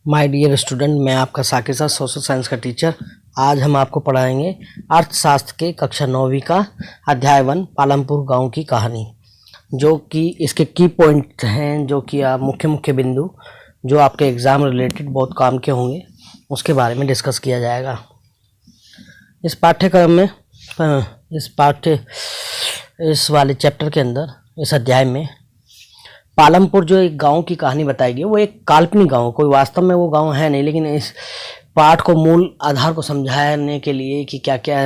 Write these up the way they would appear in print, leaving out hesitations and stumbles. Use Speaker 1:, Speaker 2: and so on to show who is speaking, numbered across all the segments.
Speaker 1: My dear student, मैं आपका Saqib sir, social science का टीचर। आज हम आपको पढ़ाएंगे अर्थशास्त्र के कक्षा 9वीं का अध्याय 1 पालमपुर गांव की कहानी, जो कि इसके की पॉइंट हैं, जो कि आप मुख्य बिंदु जो आपके एग्ज़ाम रिलेटेड बहुत काम के होंगे, उसके बारे में डिस्कस किया जाएगा। इस पाठ्यक्रम में इस वाले चैप्टर के अंदर, इस अध्याय में पालमपुर जो एक गांव की कहानी बताएगी, वो एक काल्पनिक गांव, कोई वास्तव में वो गांव है नहीं, लेकिन इस पाठ को मूल आधार को समझाने के लिए कि क्या क्या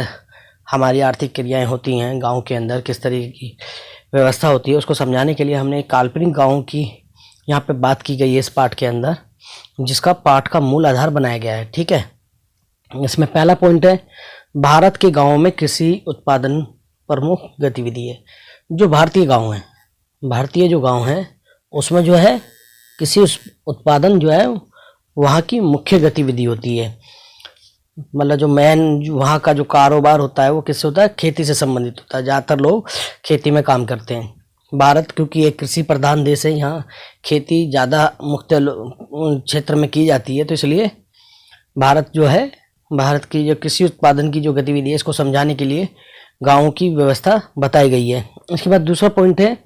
Speaker 1: हमारी आर्थिक क्रियाएं होती हैं गांव के अंदर, किस तरीके की व्यवस्था होती है, उसको समझाने के लिए हमने एक काल्पनिक गांव की यहाँ पे बात की गई है इस पाठ के अंदर, जिसका पाठ का मूल आधार बनाया गया है। ठीक है, इसमें पहला पॉइंट है, भारत के गाँव में कृषि उत्पादन प्रमुख गतिविधि है। जो भारतीय गाँव हैं, भारतीय जो गाँव हैं उसमें जो है कृषि उत्पादन जो है वहाँ की मुख्य गतिविधि होती है। मतलब जो वहाँ का जो कारोबार होता है वो किससे होता है? खेती से संबंधित होता है। ज़्यादातर लोग खेती में काम करते हैं। भारत क्योंकि एक कृषि प्रधान देश है, यहाँ खेती ज़्यादा मुख्य क्षेत्र में की जाती है, तो इसलिए भारत की जो कृषि उत्पादन की जो गतिविधि है, इसको समझाने के लिए गाँव की व्यवस्था बताई गई है। इसके बाद दूसरा पॉइंट है,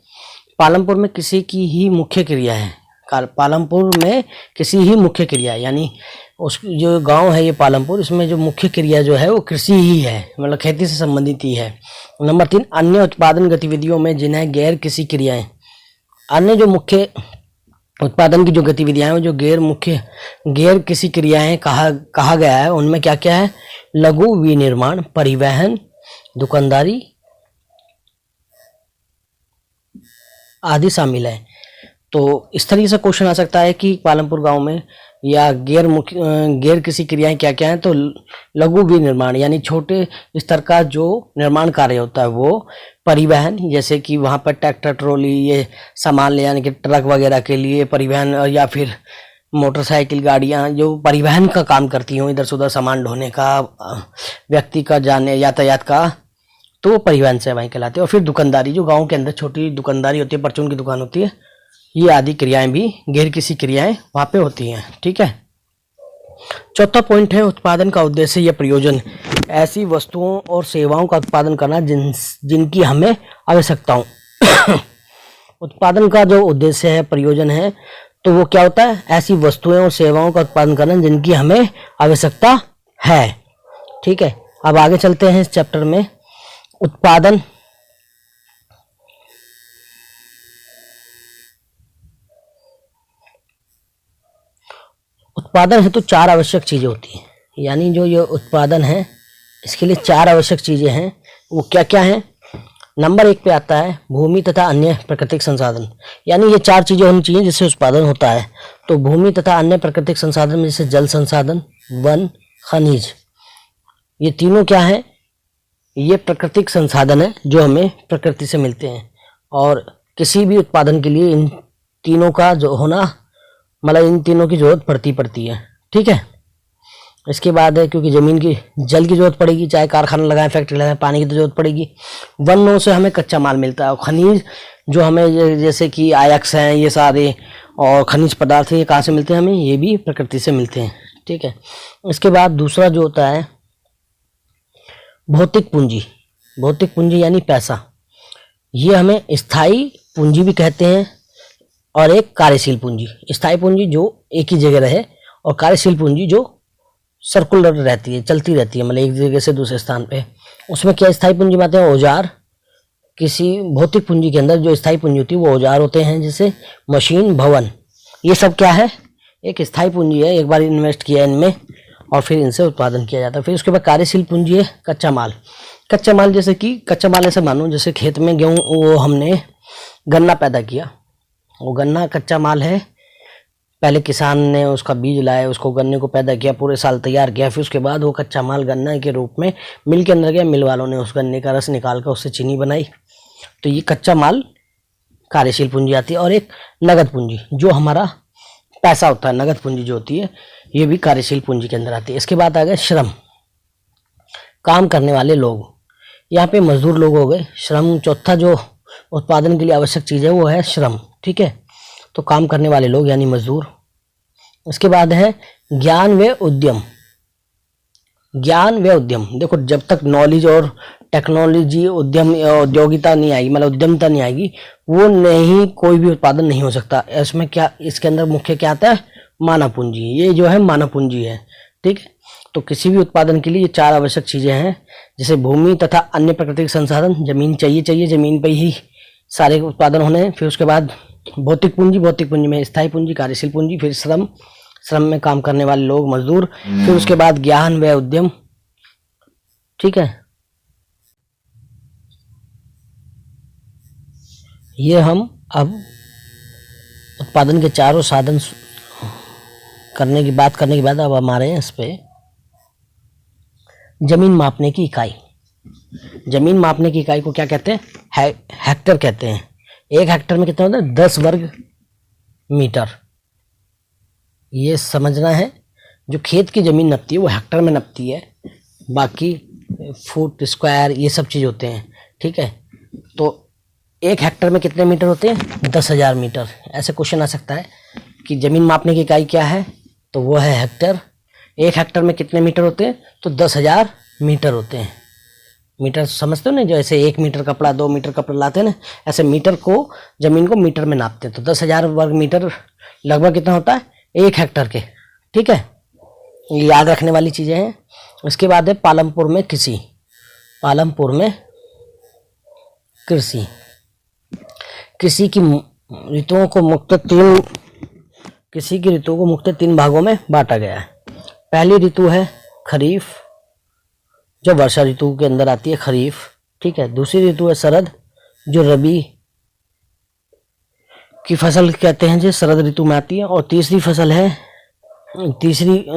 Speaker 1: पालमपुर में कृषि की ही मुख्य क्रिया है। पालमपुर में कृषि ही मुख्य क्रिया है, यानी उस जो गांव है ये पालमपुर, इसमें जो मुख्य क्रिया जो है वो कृषि ही है, मतलब खेती से संबंधित ही है। नंबर 3, अन्य उत्पादन गतिविधियों में जिन्हें गैर कृषि क्रियाएं, अन्य जो मुख्य उत्पादन की जो गतिविधियां हैं, जो गैर कृषि क्रियाएं कहा गया है, उनमें क्या क्या है? लघु विनिर्माण, परिवहन, दुकानदारी आदि शामिल है। तो इस तरीके से क्वेश्चन आ सकता है कि पालमपुर गांव में या गैर कृषि क्रियाएं क्या क्या हैं? तो लघु विनिर्माण यानी छोटे स्तर का जो निर्माण कार्य होता है वो, परिवहन जैसे कि वहां पर ट्रैक्टर, ट्रॉली, ये सामान ले जाने के ट्रक वगैरह के लिए परिवहन, या फिर मोटरसाइकिल, गाड़ियां जो परिवहन का काम करती हों, इधर से उधर सामान ढोने का, व्यक्ति का जाने यातायात का, तो वो परिवहन सेवाएं कहलाती है। और फिर दुकानदारी, जो गांव के अंदर छोटी दुकानदारी होती है, परचून की दुकान होती है, ये आदि क्रियाएं भी गैर कृषि क्रियाएं वहां पे होती हैं। ठीक है, चौथा पॉइंट है, उत्पादन का उद्देश्य या प्रयोजन, ऐसी वस्तुओं और सेवाओं का उत्पादन करना जिनकी हमें आवश्यकता हो। उत्पादन का जो उद्देश्य है, प्रयोजन है, तो वो क्या होता है? ऐसी वस्तुएं और सेवाओं का उत्पादन करना जिनकी हमें आवश्यकता है। ठीक है, अब आगे चलते हैं इस चैप्टर में। उत्पादन है तो 4 आवश्यक चीजें होती हैं, यानी जो ये उत्पादन है इसके लिए 4 आवश्यक चीजें हैं। वो क्या क्या हैं? नंबर 1 पे आता है भूमि तथा अन्य प्राकृतिक संसाधन, यानी ये 4 चीजें होनी चाहिए जिससे उत्पादन होता है। तो भूमि तथा अन्य प्राकृतिक संसाधन में जैसे जल संसाधन, वन, खनिज, ये तीनों क्या है? ये प्राकृतिक संसाधन है जो हमें प्रकृति से मिलते हैं, और किसी भी उत्पादन के लिए इन तीनों का जो होना, मतलब इन तीनों की जरूरत पड़ती है। ठीक है, इसके बाद है क्योंकि जमीन की जल की जरूरत पड़ेगी, चाहे कारखाना लगाएं, फैक्ट्री लगाएं, पानी की तो जरूरत पड़ेगी। वनों से हमें कच्चा माल मिलता है, और खनिज जो हमें जैसे कि आयक्स हैं, ये सारे और खनिज पदार्थ ये कहाँ से मिलते हैं? हमें ये भी प्रकृति से मिलते हैं। ठीक है, इसके बाद दूसरा जो होता है भौतिक पूंजी। भौतिक पूंजी यानी पैसा, ये हमें स्थायी पूंजी भी कहते हैं, और एक कार्यशील पूंजी। स्थायी पूंजी जो एक ही जगह रहे, और कार्यशील पूंजी जो सर्कुलर रहती है, चलती रहती है, मतलब एक जगह से दूसरे स्थान पे। उसमें क्या स्थायी पूंजी में आते हैं? औजार। किसी भौतिक पूंजी के अंदर जो स्थायी पूंजी होती है वो औजार होते हैं, जैसे मशीन, भवन, ये सब क्या है? एक स्थायी पूंजी है, एक बार इन्वेस्ट किया इनमें और फिर इनसे उत्पादन किया जाता है। फिर उसके बाद कार्यशील पूंजी है कच्चा माल। कच्चा माल जैसे कि कच्चा माल ऐसे मानो जैसे खेत में गेहूँ, वो हमने गन्ना पैदा किया, वो गन्ना कच्चा माल है। पहले किसान ने उसका बीज लाया, उसको गन्ने को पैदा किया, पूरे साल तैयार किया, फिर उसके बाद वो कच्चा माल गन्ना के रूप में मिल के अंदर गया, मिल वालों ने उस गन्ने का रस निकाल कर उससे चीनी बनाई। तो ये कच्चा माल कार्यशील पूंजी आती है। और एक नगद पूंजी, जो हमारा पैसा होता है, नगद पूंजी जो होती है, ये भी कार्यशील पूंजी के अंदर आती है। इसके बाद आ गए श्रम, काम करने वाले लोग, यहाँ पे मजदूर लोग हो गए। श्रम, चौथा जो उत्पादन के लिए आवश्यक चीज़ है वो है श्रम। ठीक है, तो काम करने वाले लोग यानी मजदूर। उसके बाद है ज्ञान व उद्यम। ज्ञान व उद्यम, देखो जब तक नॉलेज और टेक्नोलॉजी उद्यम औद्योगिकता नहीं आएगी, मतलब उद्यमता नहीं आएगी, वो नहीं कोई भी उत्पादन नहीं हो सकता। इसमें क्या, इसके अंदर मुख्य क्या आता है, मानव पूंजी। ये जो है मानव पूंजी है, ठीक है। तो किसी भी उत्पादन के लिए ये 4 आवश्यक चीजें हैं, जैसे भूमि तथा अन्य प्राकृतिक संसाधन, जमीन चाहिए, जमीन पर ही सारे उत्पादन होने हैं। फिर उसके बाद भौतिक पूंजी, भौतिक पूंजी में स्थायी पूंजी, कार्यशील पूंजी, फिर श्रम, श्रम में काम करने वाले लोग, मजदूर, फिर उसके बाद ज्ञान व उद्यम, ठीक है। ये हम अब उत्पादन के चारों साधन करने की बात करने के बाद अब हमारे इस पे जमीन मापने की इकाई। जमीन मापने की इकाई को क्या कहते हैं, हेक्टर कहते हैं। 1 हेक्टर में कितना होता है, 10 वर्ग मीटर। ये समझना है, जो खेत की जमीन नपती है वो हेक्टर में नपती है, बाकी फुट स्क्वायर ये सब चीज़ होते हैं, ठीक है। तो 1 हेक्टर में कितने मीटर होते हैं, 10,000 मीटर। ऐसे क्वेश्चन आ सकता है कि जमीन मापने की इकाई क्या है, तो वो है हेक्टर। 1 हेक्टर में कितने मीटर होते हैं, तो 10,000 मीटर होते हैं। मीटर समझते हो ना, जैसे 1 मीटर कपड़ा, 2 मीटर कपड़ा लाते हैं ना, ऐसे मीटर को, जमीन को मीटर में नापते हैं। तो 10,000 वर्ग मीटर लगभग कितना होता है, 1 हेक्टर के, ठीक है। ये याद रखने वाली चीज़ें हैं। उसके बाद है पालमपुर में कृषि। पालमपुर में कृषि, कृषि की ऋतुओं को मुख्यतः 3 भागों में बांटा गया है। पहली ऋतु है खरीफ, जो वर्षा ऋतु के अंदर आती है, खरीफ, ठीक है। दूसरी ऋतु है शरद, जो रबी की फसल कहते हैं, जो शरद ऋतु में आती है। और तीसरी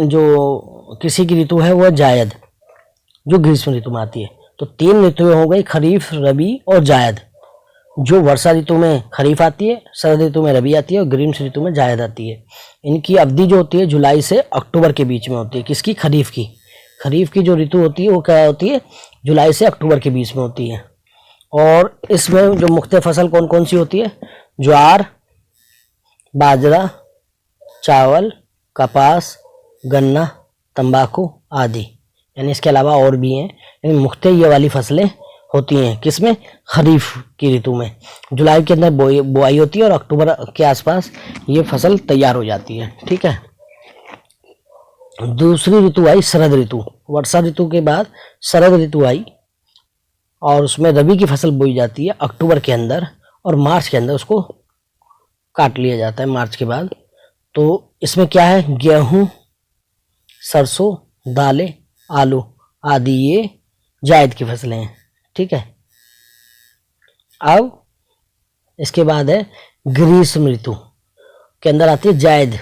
Speaker 1: जो कृषि की ऋतु है वो जायद, जो ग्रीष्म ऋतु में आती है। तो 3 ऋतुएं हो गई, खरीफ, रबी और जायद। जो वर्षा ऋतु में खरीफ आती है, शरद ऋतु में रबी आती है और ग्रीष्म ऋतु में जायद आती है। इनकी अवधि जो होती है जुलाई से अक्टूबर के बीच में होती है। किसकी, खरीफ की। खरीफ की जो ऋतु होती है वो क्या होती है, जुलाई से अक्टूबर के बीच में होती है। और इसमें जो मुख्य फसल कौन कौन सी होती है, ज्वार, बाजरा, चावल, कपास, गन्ना, तंबाकू आदि। यानी इसके अलावा और भी हैं, लेकिन मुख्य ये वाली फसलें होती हैं। किसमें, खरीफ की ऋतु में। जुलाई के अंदर बुआई होती है और अक्टूबर के आसपास ये फसल तैयार हो जाती है, ठीक है। दूसरी ऋतु आई शरद ऋतु। वर्षा ऋतु के बाद शरद ऋतु आई और उसमें रबी की फसल बोई जाती है अक्टूबर के अंदर, और मार्च के अंदर उसको काट लिया जाता है, मार्च के बाद। तो इसमें क्या है, गेहूं, सरसों, दालें, आलू आदि ये जायद की फसलें हैं, ठीक है। अब इसके बाद है ग्रीष्म ऋतु के अंदर आती है जायद।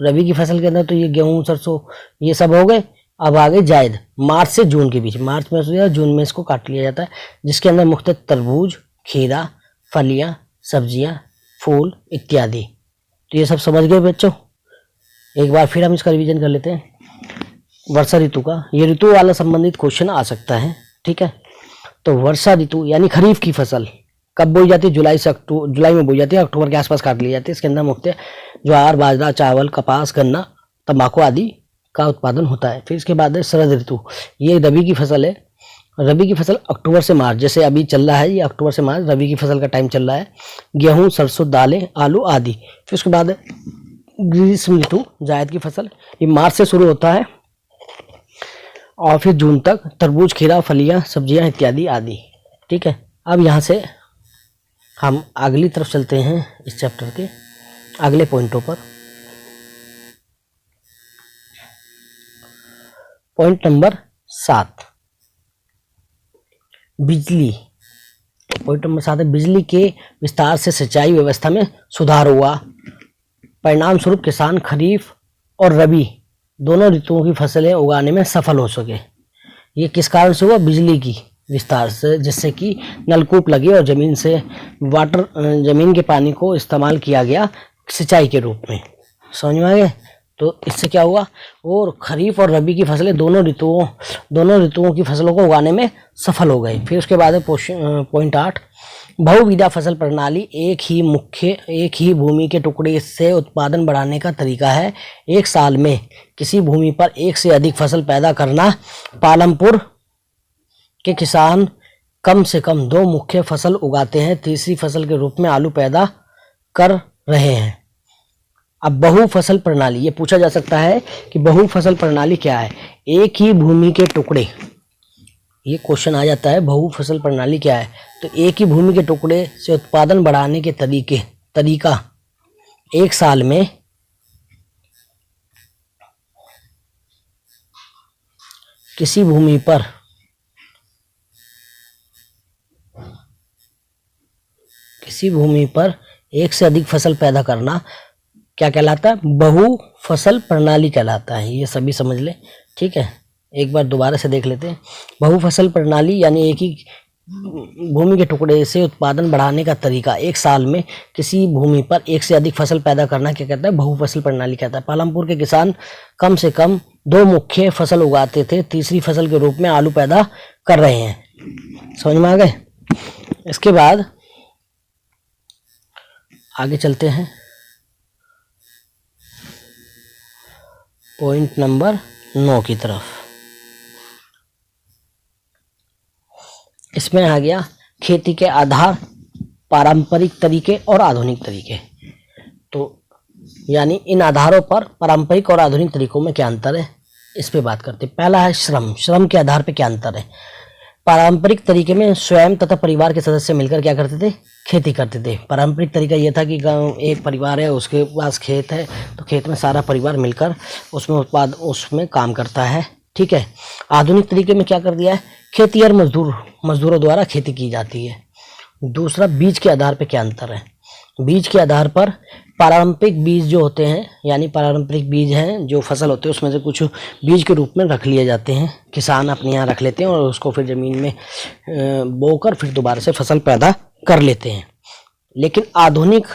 Speaker 1: रबी की फसल के अंदर तो ये गेहूं, सरसों ये सब हो गए। अब आ गए जायद, मार्च से जून के बीच। मार्च में हो, जून में इसको काट लिया जाता है, जिसके अंदर मुख्यतः तरबूज, खीरा, फलियां, सब्जियां, फूल इत्यादि। तो ये सब समझ गए बच्चों। एक बार फिर हम इसका रिवीजन कर लेते हैं। वर्षा ऋतु का, ये ऋतु वाला संबंधित क्वेश्चन आ सकता है, ठीक है। तो वर्षा ऋतु यानी खरीफ की फसल कब बोई जाती है, जुलाई में बोई जाती है, अक्टूबर के आसपास काट ली जाती है। इसके अंदर मुख्य ज्वार, बाजरा, चावल, कपास, गन्ना, तंबाकू आदि का उत्पादन होता है। फिर इसके बाद है शरद ऋतु, ये रबी की फसल है। रबी की फसल अक्टूबर से मार्च, जैसे अभी चल रहा है ये अक्टूबर से मार्च रबी की फसल का टाइम चल रहा है। गेहूं, सरसों, दालें, आलू आदि। फिर उसके बाद ग्रीष्म ऋतु, जायद की फसल, ये मार्च से शुरू होता है और फिर जून तक। तरबूज, खीरा, फलियां, सब्जियां इत्यादि आदि, ठीक है। अब यहाँ से हम अगली तरफ चलते हैं, इस चैप्टर के अगले पॉइंटों पर। पॉइंट नंबर 7, बिजली। पॉइंट नंबर 7 है बिजली के विस्तार से सिंचाई व्यवस्था में सुधार हुआ। परिणाम स्वरूप किसान खरीफ और रबी दोनों ऋतुओं की फसलें उगाने में सफल हो सके। ये किस कारण से हुआ, बिजली की विस्तार से, जिससे कि नलकूप लगे और जमीन के पानी को इस्तेमाल किया गया सिंचाई के रूप में। समझ में आ गया। तो इससे क्या हुआ, और खरीफ और रबी की फसलें दोनों ऋतुओं की फसलों को उगाने में सफल हो गए। फिर उसके बाद है पॉइंट 8, बहुविधा फसल प्रणाली एक ही भूमि के टुकड़े से उत्पादन बढ़ाने का तरीका है। एक साल में किसी भूमि पर एक से अधिक फसल पैदा करना। पालमपुर के किसान कम से कम 2 मुख्य फसल उगाते हैं, तीसरी फसल के रूप में आलू पैदा कर रहे हैं। अब बहु फसल प्रणाली, ये पूछा जा सकता है कि बहु फसल प्रणाली क्या है। एक ही भूमि के टुकड़े, ये क्वेश्चन आ जाता है, बहु फसल प्रणाली क्या है। तो एक ही भूमि के टुकड़े से उत्पादन बढ़ाने के तरीका एक साल में किसी भूमि पर एक से अधिक फसल पैदा करना क्या कहलाता है, बहु फसल प्रणाली कहलाता है। ये सभी समझ लें, ठीक है। एक बार दोबारा से देख लेते हैं। बहु फसल प्रणाली यानी एक ही भूमि के टुकड़े से उत्पादन बढ़ाने का तरीका, एक साल में किसी भूमि पर एक से अधिक फसल पैदा करना क्या कहता है, बहु फसल प्रणाली कहता है। पालमपुर के किसान कम से कम 2 मुख्य फसल उगाते थे, तीसरी फसल के रूप में आलू पैदा कर रहे हैं। समझ में आ गए। इसके बाद आगे चलते हैं पॉइंट नंबर 9 की तरफ। इसमें आ गया खेती के आधार, पारंपरिक तरीके और आधुनिक तरीके। तो यानी इन आधारों पर पारंपरिक और आधुनिक तरीकों में क्या अंतर है, इस पे बात करते हैं। पहला है श्रम के आधार पे क्या अंतर है। पारंपरिक तरीके में स्वयं तथा परिवार के सदस्य मिलकर क्या करते थे, खेती करते थे। पारंपरिक तरीका यह था कि गांव एक परिवार है, उसके पास खेत है, तो खेत में सारा परिवार मिलकर उसमें काम करता है, ठीक है। आधुनिक तरीके में क्या कर दिया है, खेती और मजदूरों द्वारा खेती की जाती है। दूसरा, बीज के आधार पर क्या अंतर है। बीज के आधार पर पारंपरिक बीज जो होते हैं, यानी पारंपरिक बीज हैं जो फसल होते हैं, उसमें से कुछ बीज के रूप में रख लिए जाते हैं, किसान अपने यहाँ रख लेते हैं और उसको फिर ज़मीन में बोकर फिर दोबारा से फसल पैदा कर लेते हैं। लेकिन आधुनिक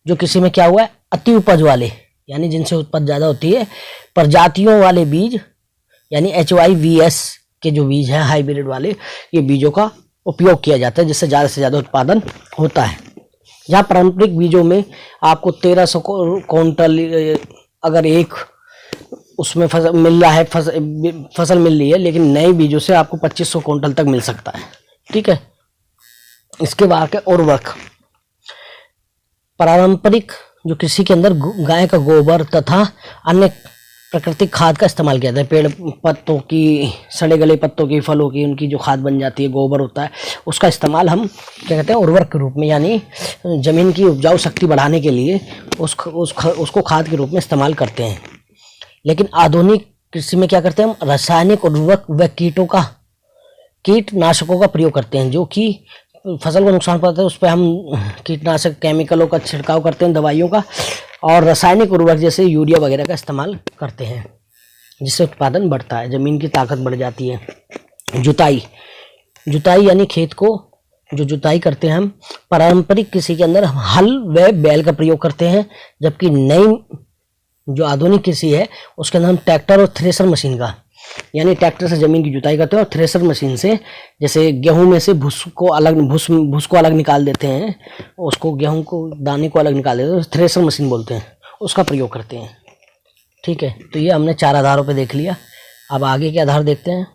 Speaker 1: जो कृषि में क्या हुआ है, अति उपज वाले यानी जिनसे उपज ज़्यादा होती है, प्रजातियों वाले बीज यानी HYVS के जो बीज हैं हाइब्रिड वाले, ये बीजों का उपयोग किया जाता है, जिससे ज़्यादा से ज़्यादा उत्पादन होता है। जहाँ पारंपरिक बीजों में आपको 1300 क्विंटल अगर एक उसमें फसल मिल रहा है, फसल मिल रही है, लेकिन नए बीजों से आपको 2500 क्विंटल तक मिल सकता है, ठीक है। इसके बाद है उर्वरक। पारंपरिक जो कृषि के अंदर गाय का गोबर तथा अन्य प्राकृतिक खाद का इस्तेमाल किया जाता है। पेड़ पत्तों की, सड़े गले पत्तों की, फलों की, उनकी जो खाद बन जाती है, गोबर होता है, उसका इस्तेमाल हम क्या कहते हैं, उर्वरक के रूप में, यानी ज़मीन की उपजाऊ शक्ति बढ़ाने के लिए उसको खाद के रूप में इस्तेमाल करते हैं। लेकिन आधुनिक कृषि में क्या करते हैं, हम रासायनिक उर्वरक व कीटनाशकों का प्रयोग करते हैं, जो कि फसल को नुकसान पहुंचाते हैं। उस पर हम कीटनाशक केमिकलों का छिड़काव करते हैं, दवाइयों का, और रासायनिक उर्वरक जैसे यूरिया वगैरह का इस्तेमाल करते हैं, जिससे उत्पादन बढ़ता है, ज़मीन की ताकत बढ़ जाती है। जुताई यानी खेत को जो जुताई करते हैं हम, पारंपरिक कृषि के अंदर हल व बैल का प्रयोग करते हैं, जबकि नई जो आधुनिक कृषि है उसके अंदर हम ट्रैक्टर और थ्रेसर मशीन का, यानी ट्रैक्टर से ज़मीन की जुताई करते हैं और थ्रेसर मशीन से, जैसे गेहूं में से भूस को अलग निकाल देते हैं, उसको गेहूं को दाने को अलग निकाल देते हैं, थ्रेसर मशीन बोलते हैं, उसका प्रयोग करते हैं, ठीक है। तो ये हमने 4 आधारों पे देख लिया। अब आगे के आधार देखते हैं।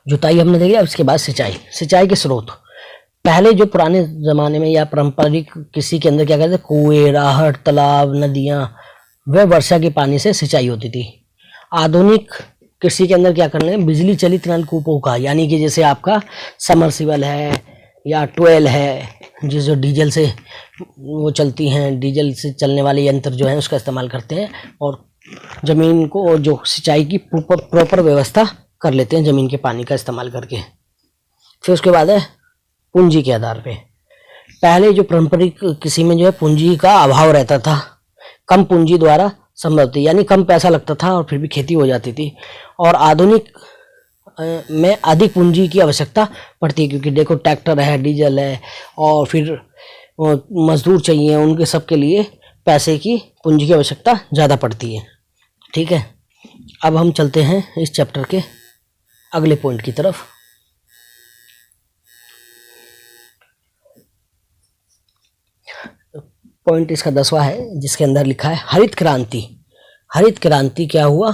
Speaker 1: जुताई हमने देख लिया। उसके बाद सिंचाई के स्रोत। पहले जो पुराने ज़माने में या पारंपरिक कृषि के अंदर क्या कहते हैं, कुएं, राहट, तालाब, नदियाँ व वर्षा के पानी से सिंचाई होती थी। आधुनिक कृषि के अंदर क्या करना है, बिजली चलित नलकूपों का, यानी कि जैसे आपका समरसीबल है या ट्वेल है, जो डीजल से वो चलती हैं, डीजल से चलने वाले यंत्र जो हैं उसका इस्तेमाल करते हैं और ज़मीन को जो सिंचाई की प्रॉपर व्यवस्था कर लेते हैं ज़मीन के पानी का इस्तेमाल करके। फिर उसके बाद है पूंजी के आधार पे। पहले जो पारंपरिक कृषि में जो है पूंजी का अभाव रहता था, कम पूंजी द्वारा संभव थी, यानी कम पैसा लगता था और फिर भी खेती हो जाती थी। और आधुनिक में अधिक पूंजी की आवश्यकता पड़ती है, क्योंकि देखो ट्रैक्टर है, डीजल है और फिर मजदूर चाहिए, उनके सब के लिए पैसे की पूंजी की आवश्यकता ज़्यादा पड़ती है, ठीक है। अब हम चलते हैं इस चैप्टर के अगले पॉइंट की तरफ। पॉइंट इसका 10वां है जिसके अंदर लिखा है हरित क्रांति। हरित क्रांति क्या हुआ,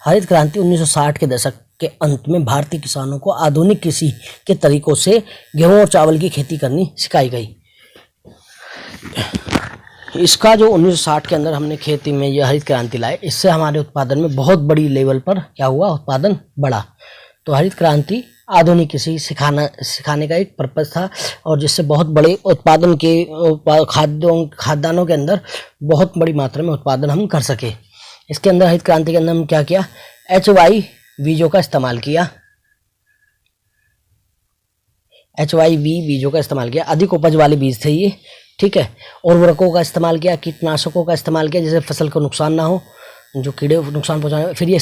Speaker 1: हरित क्रांति 1960 के दशक के अंत में भारतीय किसानों को आधुनिक कृषि के तरीकों से गेहूं और चावल की खेती करनी सिखाई गई। इसका जो 1960 के अंदर हमने खेती में यह हरित क्रांति लाए, इससे हमारे उत्पादन में बहुत बड़ी लेवल पर क्या हुआ, उत्पादन बढ़ा। तो हरित क्रांति आधुनिक कृषि सिखाने का एक पर्पज था और जिससे बहुत बड़े उत्पादन के खाद्यान्नों के अंदर बहुत बड़ी मात्रा में उत्पादन हम कर सके। इसके अंदर हरित क्रांति के अंदर हम क्या किया, HY बीजों का इस्तेमाल किया, HYV बीजों का इस्तेमाल किया। अधिक उपज वाले बीज थे ये, ठीक है। उर्वरकों का इस्तेमाल किया, कीटनाशकों का इस्तेमाल किया जिससे फसल को नुकसान ना हो, जो कीड़े नुकसान पहुंचाने। फिर ये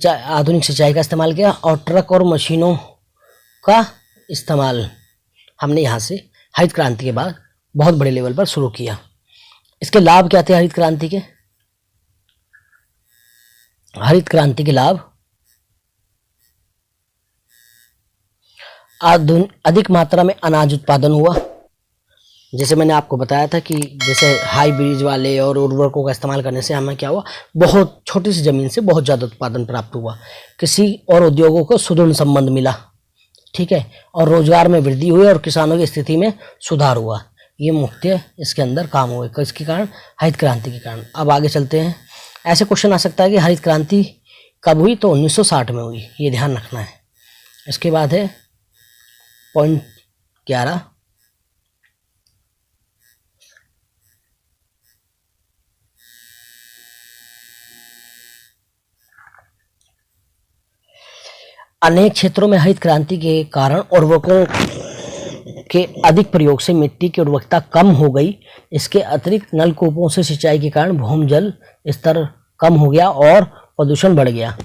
Speaker 1: आधुनिक सिंचाई का इस्तेमाल किया और ट्रक और मशीनों का इस्तेमाल हमने यहाँ से हरित क्रांति के बाद बहुत बड़े लेवल पर शुरू किया। इसके लाभ क्या थे हरित क्रांति के? हरित क्रांति के लाभ अधिक मात्रा में अनाज उत्पादन हुआ, जैसे मैंने आपको बताया था कि जैसे हाई बीज वाले और उर्वरकों का इस्तेमाल करने से हमें क्या हुआ, बहुत छोटी सी जमीन से बहुत ज़्यादा उत्पादन प्राप्त हुआ। कृषि और उद्योगों को सुदृढ़ संबंध मिला, ठीक है, और रोजगार में वृद्धि हुई और किसानों की स्थिति में सुधार हुआ। ये मुख्य इसके अंदर काम हुए किसके कारण, हरित क्रांति के कारण। अब आगे चलते हैं। ऐसे क्वेश्चन आ सकता है कि हरित क्रांति कब हुई, तो 1960 में हुई, ये ध्यान रखना है। इसके बाद है पॉइंट 11, अनेक क्षेत्रों में हरित क्रांति के कारण उर्वरकों के अधिक प्रयोग से मिट्टी की उर्वरकता कम हो गई। इसके अतिरिक्त नलकूपों से सिंचाई के कारण भूजल स्तर कम हो गया और प्रदूषण बढ़ गया।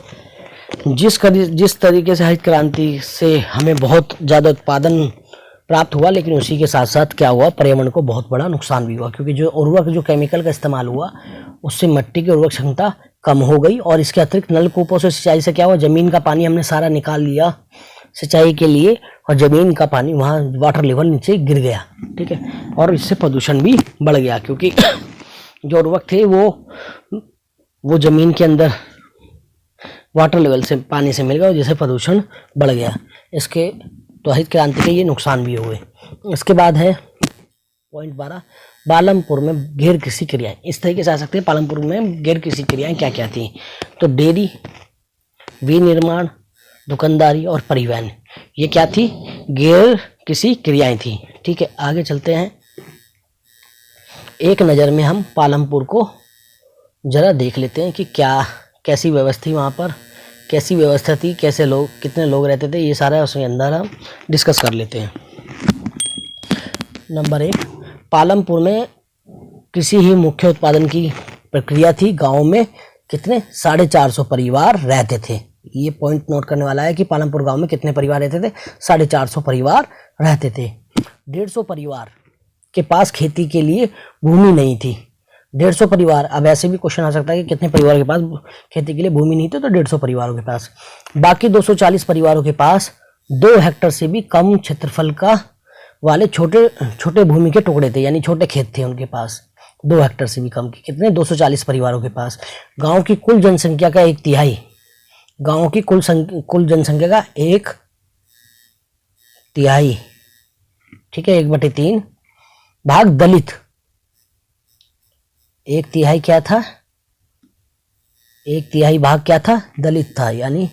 Speaker 1: जिस तरीके से हरित क्रांति से हमें बहुत ज़्यादा उत्पादन प्राप्त हुआ, लेकिन उसी के साथ साथ क्या हुआ, पर्यावरण को बहुत बड़ा नुकसान भी हुआ, क्योंकि जो उर्वरक जो केमिकल का इस्तेमाल हुआ उससे मिट्टी की उर्वरक क्षमता कम हो गई। और इसके अतिरिक्त नलकूपों से सिंचाई से क्या हुआ, जमीन का पानी हमने सारा निकाल लिया सिंचाई के लिए और जमीन का पानी वहाँ वाटर लेवल नीचे गिर गया, ठीक है, और इससे प्रदूषण भी बढ़ गया, क्योंकि जो उर्वरक थे वो जमीन के अंदर वाटर लेवल से पानी से मिल गया और जिससे प्रदूषण बढ़ गया। इसके तो हरित क्रांति के ये नुकसान भी हुए। इसके बाद है पॉइंट 12, पालमपुर में गैर कृषि क्रियाएं। इस तरीके से आ सकते हैं, पालमपुर में गैर कृषि क्रियाएं क्या क्या थी, तो डेयरी, विनिर्माण, दुकानदारी और परिवहन, ये क्या थी, गैर कृषि क्रियाएं थी, ठीक है। आगे चलते हैं। एक नज़र में हम पालमपुर को जरा देख लेते हैं कि कैसी व्यवस्था वहाँ पर, कैसी व्यवस्था थी, कैसे लोग, कितने लोग रहते थे, ये सारा उसके अंदर हम डिस्कस कर लेते हैं। नंबर 1, पालमपुर में कृषि ही मुख्य उत्पादन की प्रक्रिया थी। गांव में कितने, 450 परिवार रहते थे। ये पॉइंट नोट करने वाला है कि पालमपुर गांव में कितने परिवार रहते थे, 450 परिवार रहते थे। 150 परिवार के पास खेती के लिए भूमि नहीं थी। 150 परिवार, अब ऐसे भी क्वेश्चन आ सकता है कि कितने परिवार के पास खेती के लिए भूमि नहीं थी, तो 150 परिवारों के पास। बाकी 240 परिवारों के पास 2 हेक्टेयर से भी कम क्षेत्रफल का वाले छोटे छोटे भूमि के टुकड़े थे, यानी छोटे खेत थे उनके पास, 2 हेक्टेयर से भी कम के। कितने, 240 परिवारों के पास। गांव की कुल जनसंख्या का 1/3, गांव की कुल जनसंख्या का 1/3, ठीक है, 1/3 भाग दलित। 1/3 क्या था, 1/3 भाग क्या था, दलित था, यानी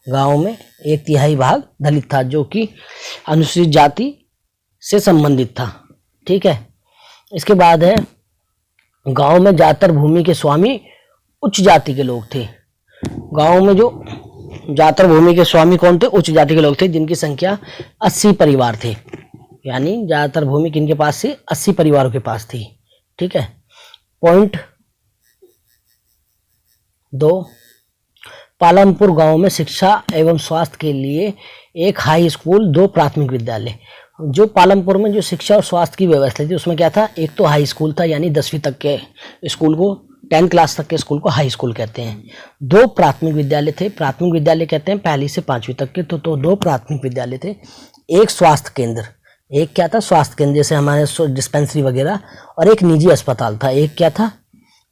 Speaker 1: गांव में 1/3 भाग दलित था, जो कि अनुसूचित जाति से संबंधित था, ठीक है। इसके बाद है, गांव में ज्यादातर भूमि के स्वामी उच्च जाति के लोग थे। गांव में जो ज्यादातर भूमि के स्वामी कौन थे, उच्च जाति के लोग थे, जिनकी संख्या 80 परिवार थे, यानी ज्यादातर भूमि किनके पास थी, 80 परिवारों के पास थी, ठीक है। पॉइंट 2, पालमपुर गांव में शिक्षा एवं स्वास्थ्य के लिए एक हाई स्कूल, 2 प्राथमिक विद्यालय। जो पालमपुर में जो शिक्षा और स्वास्थ्य की व्यवस्था थी उसमें क्या था, एक तो हाई स्कूल था, यानी 10वीं तक के स्कूल को, 10 क्लास तक के स्कूल को हाई स्कूल कहते हैं। 2 प्राथमिक विद्यालय थे, प्राथमिक विद्यालय कहते हैं 1ली से 5वीं तक के, तो 2 प्राथमिक विद्यालय थे। एक स्वास्थ्य केंद्र, एक क्या था स्वास्थ्य केंद्र जैसे हमारे डिस्पेंसरी वगैरह, और एक निजी अस्पताल था, एक क्या था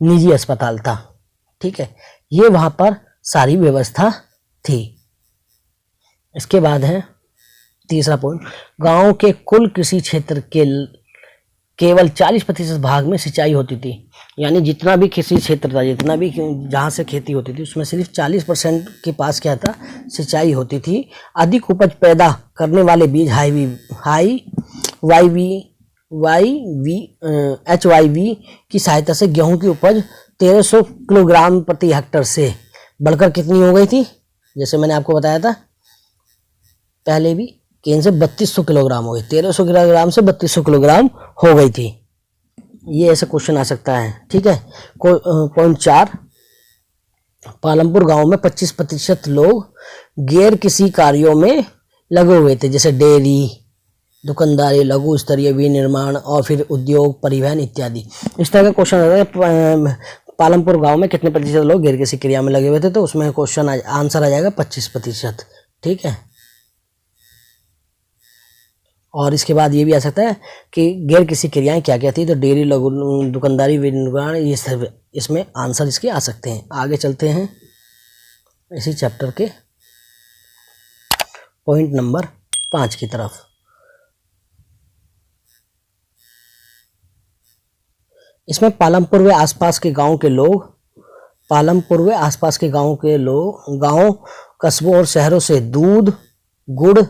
Speaker 1: निजी अस्पताल था। ठीक है, ये वहां पर सारी व्यवस्था थी। इसके बाद है तीसरा पॉइंट, गांव के कुल कृषि क्षेत्र के केवल 40% भाग में सिंचाई होती थी। यानी जितना भी कृषि क्षेत्र था, जितना भी जहाँ से खेती होती थी, उसमें सिर्फ 40% के पास क्या था सिंचाई होती थी। अधिक उपज पैदा करने वाले बीज HYV की सहायता से गेहूं की उपज 1300 किलोग्राम प्रति हेक्टेयर से बढ़कर कितनी हो गई थी, जैसे मैंने आपको बताया था पहले भी, केन से 3200 किलोग्राम हो गई, 1300 किलोग्राम से 3200 किलोग्राम हो गई थी। ये ऐसा क्वेश्चन आ सकता है। ठीक है, पॉइंट 4, पालमपुर गांव में 25% लोग गैर कृषि कार्यों में लगे हुए थे, जैसे डेयरी, दुकानदारी, लघु स्तरीय विनिर्माण और फिर उद्योग, परिवहन इत्यादि। इस तरह का क्वेश्चन आता है पालमपुर गांव में कितने प्रतिशत लोग गैर कृषि क्रिया में लगे हुए थे, तो उसमें क्वेश्चन आंसर आ जाएगा 25%। ठीक है, और इसके बाद ये भी आ सकता है कि गैर कृषि क्रियाएं क्या क्या थी, तो डेयरी, लघु दुकानदारी, विनिर्माण, ये सब इसमें आंसर इसके आ सकते हैं। आगे चलते हैं इसी चैप्टर के पॉइंट नंबर 5 की तरफ। इसमें पालमपुर व आसपास के गांव के लोग गांव, कस्बों और शहरों से दूध, गुड़,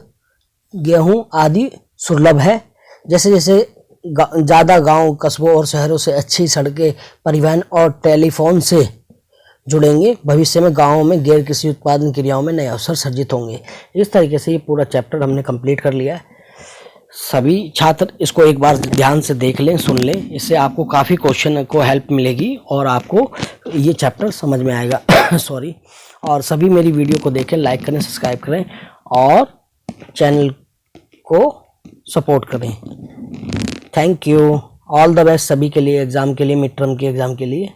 Speaker 1: गेहूं आदि सुलभ है। जैसे जैसे ज़्यादा गांव, कस्बों और शहरों से अच्छी सड़कें, परिवहन और टेलीफोन से जुड़ेंगे, भविष्य में गांवों में गैर कृषि उत्पादन क्रियाओं में नए अवसर सर्जित होंगे। इस तरीके से ये पूरा चैप्टर हमने कंप्लीट कर लिया है। सभी छात्र इसको एक बार ध्यान से देख लें, सुन लें, इससे आपको काफ़ी क्वेश्चन को हेल्प मिलेगी और आपको ये चैप्टर समझ में आएगा। सॉरी। और सभी मेरी वीडियो को देखें, लाइक करें, सब्सक्राइब करें और चैनल को सपोर्ट करें। Thank you. All the best सभी के लिए, एग्ज़ाम के लिए, मिड टर्म के एग्ज़ाम के लिए।